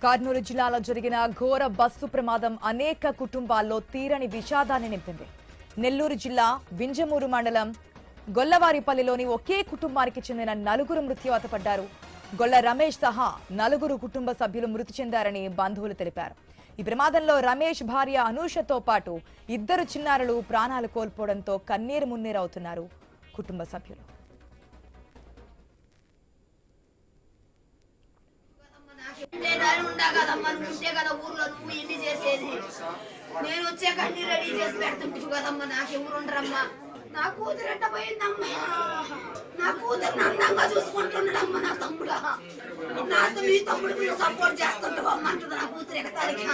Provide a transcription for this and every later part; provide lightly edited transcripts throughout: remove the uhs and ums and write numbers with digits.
కర్నూలు జిల్లాలో జరిగిన ఘోర బస్సు ప్రమాదం అనేక కుటుంబాల్లో తీరని విషాదాన్ని నింపింది. నెల్లూరు జిల్లా వింజమూరు మండలం గొల్లవారిపల్లిలోని ఒకే కుటుంబానికి చెందిన 4 మృత్యువాత పడ్డారు. గొల్ల రమేష్ సహా 4 కుటుంబ సభ్యులు మృతి చెందారని బంధువులు తెలిపారు. ఈ ప్రమాదంలో రమేష్ భార్య అనూషతో పాటు 2 చిన్నారులు ప్రాణాలు కోల్పోవడంతో కన్నీరు మున్నీరవుతున్నారు కుటుంబ సభ్యులు. నేను వచ్చే కన్నీ రెడీ చేసి పెడుతుంటు కదమ్మా, నాకెవరు ఉండరమ్మా. నా కూతురు ఎట్ట పోయిందమ్మా, నా కూతురు అందంగా చూసుకుంటున్నాడమ్మా నా తమ్ముడు. నాతో మీ తమ్ముడికి సపోర్ట్ చేస్తుంటావమ్మా అంటుంది నా కూతురు ఎగతాళిక.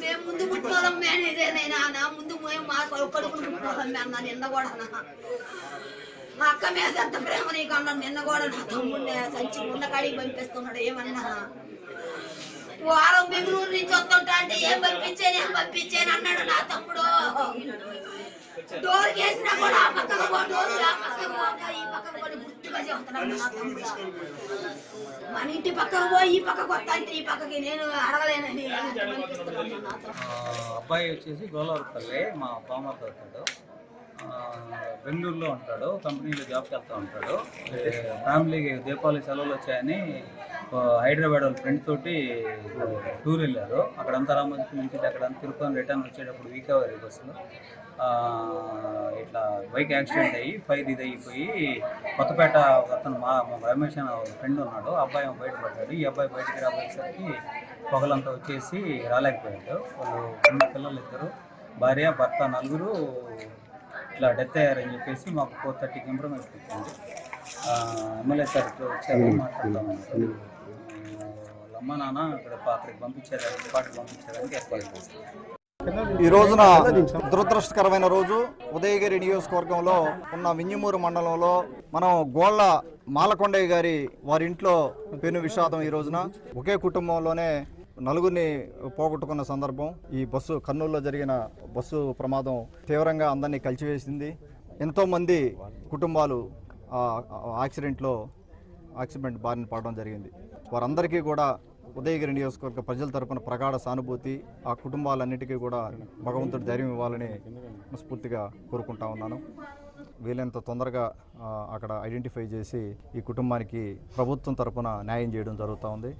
మేము ముందు పుట్టినోళ్ళం మేనేదేనైనా నా ముందు మా కొడుకుని పుట్టినోళ్ళం అన్నా. నిన్న కూడా మా అక్క మీద ఎంత ప్రేమ నీకు అన్నాను. నిన్న కూడా నా తమ్ముడిని సంచి ఉన్న కాడికి పంపిస్తున్నాడు. ఏమన్నా వారం బెంగళూరు నుంచి వస్తుంటా అంటే ఏం పంపించాను అన్నాడు నా తమ్ముడు. డోర్ వేసినా కూడా ఆ పక్కకు పో, డోర్ ఆ పక్కకు పోక ఈ పక్కకు పోయి గుర్తుగా చెబుతున్నాడు నా తమ్ముడు. మన ఇంటి పక్కకు పోయి ఈ పక్కకు వస్తా అంటే ఈ పక్కకి నేను అడగలేనని పంపిస్తున్నాను నా తమ్ముడు. అబ్బాయి వచ్చేసి గోలవరపల్లి మా బామర్ది అవుతాడు. బెంగళూరులో ఉంటాడు, కంపెనీలో జాబ్కి వెళ్తూ ఉంటాడు. ఫ్యామిలీకి దీపావళి సెలవులు వచ్చాయని హైదరాబాద్ వాళ్ళ ఫ్రెండ్ తోటి టూర్ వెళ్ళారు. అక్కడంతా రామోజీ నుంచి అక్కడంతా తిరుపతి రిటర్న్ వచ్చేటప్పుడు వీకవరి బస్సులో ఇట్లా బైక్ యాక్సిడెంట్ అయ్యి ఫైర్ ఇది అయిపోయి కొత్తపేట అతను మా రమేష్ అనే ఫ్రెండ్ ఉన్నాడు. అబ్బాయి బయటపడ్డాడు. ఈ అబ్బాయి బయటికి రాబోయేసరికి పొగలంతా వచ్చేసి రాలేకపోయాడు. వాళ్ళు 2 పిల్లలు, 2 భార్య భర్త 4 ఇట్లా డెత్ అయ్యారని చెప్పేసి మాకు 4:30కి ఇంప్రూవ్మెంట్ ఇచ్చింది. ఎమ్మెల్యే సార్కి వచ్చారు, మాట్లాడతామన్నారు. వాళ్ళ అమ్మ నాన్న ఇక్కడ అక్కడికి పంపించేదానికి పాటకు పంపించేదానికి ఏర్పాటు చేస్తారు. ఈ రోజున దురదృష్టకరమైన రోజు. ఉదయగిరి నియోజకవర్గంలో ఉన్న వింజమూరు మండలంలో మనం గోళ్ళ మాలకొండయ్య గారి వారి ఇంట్లో పెను విషాదం. ఈ రోజున ఒకే కుటుంబంలోనే 4 పోగొట్టుకున్న సందర్భం. ఈ బస్సు కర్నూలులో జరిగిన బస్సు ప్రమాదం తీవ్రంగా అందరినీ కలిచివేసింది. ఎంతోమంది కుటుంబాలు యాక్సిడెంట్ బారిన పడడం జరిగింది. వారందరికీ కూడా ఉదయగిరి నియోజకవర్గ ప్రజల తరపున ప్రగాఢ సానుభూతి. ఆ కుటుంబాలన్నిటికీ కూడా భగవంతుడు ధైర్యం ఇవ్వాలని మనస్ఫూర్తిగా కోరుకుంటా ఉన్నాను. వీలైనంత తొందరగా అక్కడ ఐడెంటిఫై చేసి ఈ కుటుంబానికి ప్రభుత్వం తరపున న్యాయం చేయడం జరుగుతూ ఉంది.